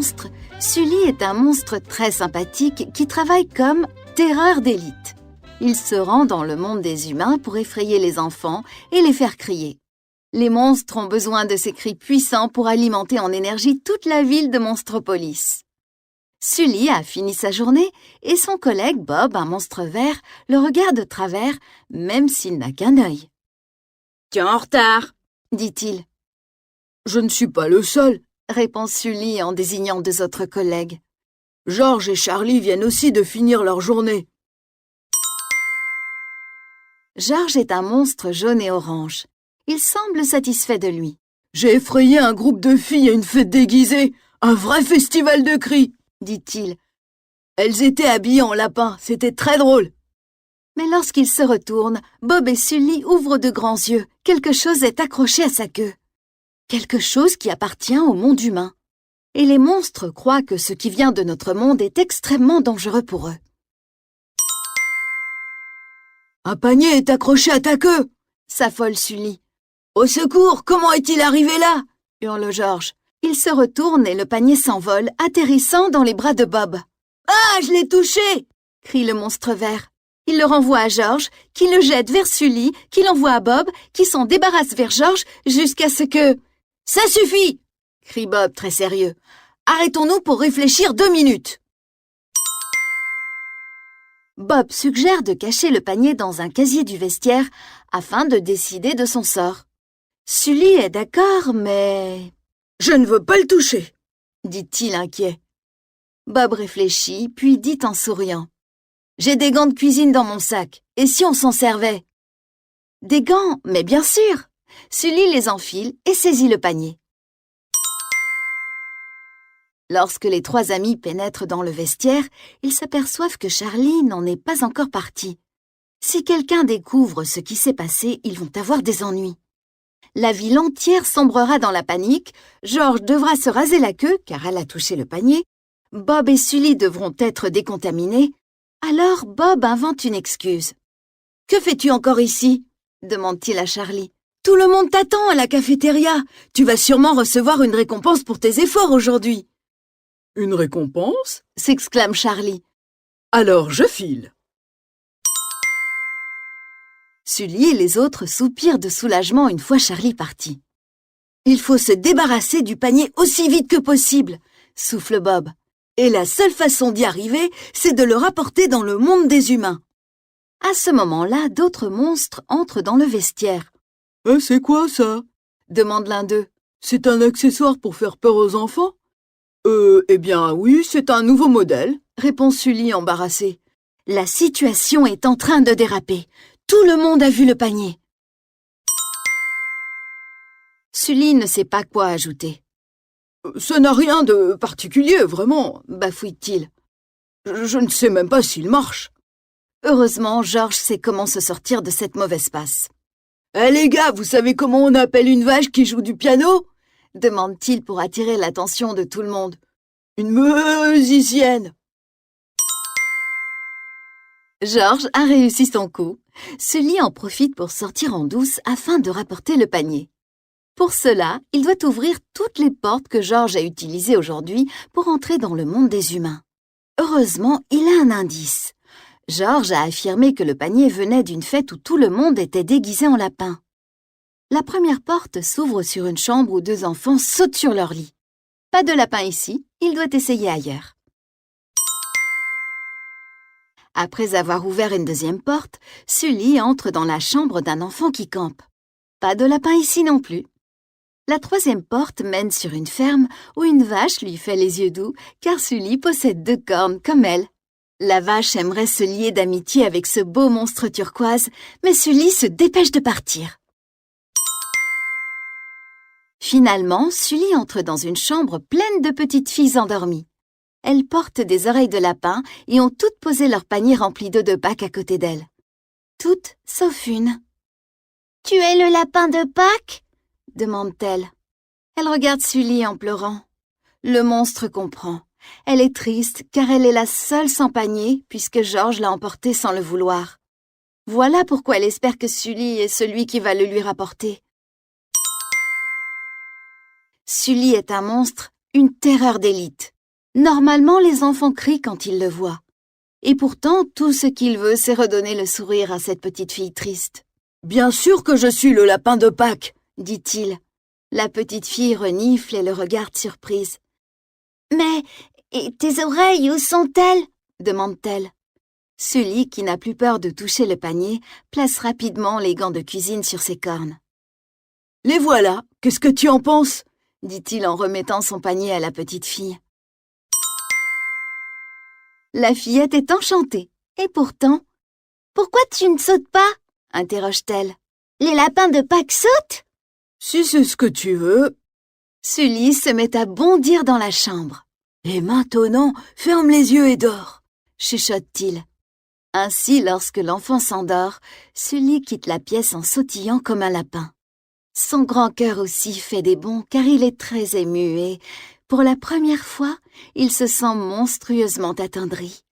monstres, Sully est un monstre très sympathique qui travaille comme terreur d'élite. Il se rend dans le monde des humains pour effrayer les enfants et les faire crier. Les monstres ont besoin de ces cris puissants pour alimenter en énergie toute la ville de Monstropolis. Sully a fini sa journée et son collègue Bob, un monstre vert, le regarde de travers, même s'il n'a qu'un œil. « Tu es en retard !» dit-il. « Je ne suis pas le seul !» répond Sully en désignant deux autres collègues. « George et Charlie viennent aussi de finir leur journée. » George est un monstre jaune et orange. Il semble satisfait de lui. « J'ai effrayé un groupe de filles à une fête déguisée, un vrai festival de cris !» dit-il. « Elles étaient habillées en lapin, c'était très drôle. » Mais lorsqu'il se retourne, Bob et Sully ouvrent de grands yeux. Quelque chose est accroché à sa queue. Quelque chose qui appartient au monde humain. Et les monstres croient que ce qui vient de notre monde est extrêmement dangereux pour eux. « Un panier est accroché à ta queue !» s'affole Sully. « Au secours, comment est-il arrivé là ?» hurle George. Il se retourne et le panier s'envole, atterrissant dans les bras de Bob. « Ah, je l'ai touché !» crie le monstre vert. Il le renvoie à George, qui le jette vers Sully, qui l'envoie à Bob, qui s'en débarrasse vers George, jusqu'à ce que... « Ça suffit !» crie Bob très sérieux. « Arrêtons-nous pour réfléchir 2 minutes. » Bob suggère de cacher le panier dans un casier du vestiaire afin de décider de son sort. Sully est d'accord, mais... « Je ne veux pas le toucher !» dit-il inquiet. Bob réfléchit, puis dit en souriant. « J'ai des gants de cuisine dans mon sac, et si on s'en servait ?» Des gants, mais bien sûr. Sully les enfile et saisit le panier. Lorsque les 3 amis pénètrent dans le vestiaire, ils s'aperçoivent que Charlie n'en est pas encore parti. Si quelqu'un découvre ce qui s'est passé, ils vont avoir des ennuis. La ville entière sombrera dans la panique, George devra se raser la queue car elle a touché le panier, Bob et Sully devront être décontaminés. Alors Bob invente une excuse. « Que fais-tu encore ici ?» demande-t-il à Charlie. « Tout le monde t'attend à la cafétéria. Tu vas sûrement recevoir une récompense pour tes efforts aujourd'hui. » « Une récompense ?» s'exclame Charlie. « Alors je file. » Sully et les autres soupirent de soulagement une fois Charlie parti. « Il faut se débarrasser du panier aussi vite que possible, » souffle Bob. « Et la seule façon d'y arriver, c'est de le rapporter dans le monde des humains. » À ce moment-là, d'autres monstres entrent dans le vestiaire. « C'est quoi ça ?» demande l'un d'eux. « C'est un accessoire pour faire peur aux enfants ?» Eh bien oui, c'est un nouveau modèle, répond Sully embarrassé. La situation est en train de déraper. Tout le monde a vu le panier. Sully ne sait pas quoi ajouter. Ça n'a rien de particulier, vraiment, bafouille-t-il. Je ne sais même pas s'il marche. Heureusement, George sait comment se sortir de cette mauvaise passe. Les gars, vous savez comment on appelle une vache qui joue du piano ? demande-t-il pour attirer l'attention de tout le monde. Une musicienne. George a réussi son coup. Sully en profite pour sortir en douce afin de rapporter le panier. Pour cela, il doit ouvrir toutes les portes que George a utilisées aujourd'hui pour entrer dans le monde des humains. Heureusement, il a un indice. George a affirmé que le panier venait d'une fête où tout le monde était déguisé en lapin. La première porte s'ouvre sur une chambre où 2 enfants sautent sur leur lit. Pas de lapin ici, il doit essayer ailleurs. Après avoir ouvert une deuxième porte, Sully entre dans la chambre d'un enfant qui campe. Pas de lapin ici non plus. La 3e porte mène sur une ferme où une vache lui fait les yeux doux car Sully possède 2 cornes comme elle. La vache aimerait se lier d'amitié avec ce beau monstre turquoise, mais Sully se dépêche de partir. Finalement, Sully entre dans une chambre pleine de petites filles endormies. Elles portent des oreilles de lapin et ont toutes posé leur panier rempli d'œufs de Pâques à côté d'elles. Toutes sauf une. « Tu es le lapin de Pâques ?» demande-t-elle. Elle regarde Sully en pleurant. Le monstre comprend. Elle est triste car elle est la seule sans panier puisque George l'a emporté sans le vouloir. Voilà pourquoi elle espère que Sully est celui qui va le lui rapporter. Sully est un monstre, une terreur d'élite. Normalement, les enfants crient quand ils le voient. Et pourtant, tout ce qu'il veut, c'est redonner le sourire à cette petite fille triste. « Bien sûr que je suis le lapin de Pâques !» dit-il. La petite fille renifle et le regarde surprise. « Mais, et tes oreilles, où sont-elles » demande-t-elle. Sully, qui n'a plus peur de toucher le panier, place rapidement les gants de cuisine sur ses cornes. « Les voilà, qu'est-ce que tu en penses ?» dit-il en remettant son panier à la petite fille. La fillette est enchantée. Et pourtant... « Pourquoi tu ne sautes pas ?» interroge-t-elle. « Les lapins de Pâques sautent ?» « Si c'est ce que tu veux. » Sully se met à bondir dans la chambre. « Et maintenant, ferme les yeux et dors !» chuchote-t-il. Ainsi, lorsque l'enfant s'endort, Sully quitte la pièce en sautillant comme un lapin. Son grand cœur aussi fait des bonds car il est très ému et, pour la première fois, il se sent monstrueusement attendri.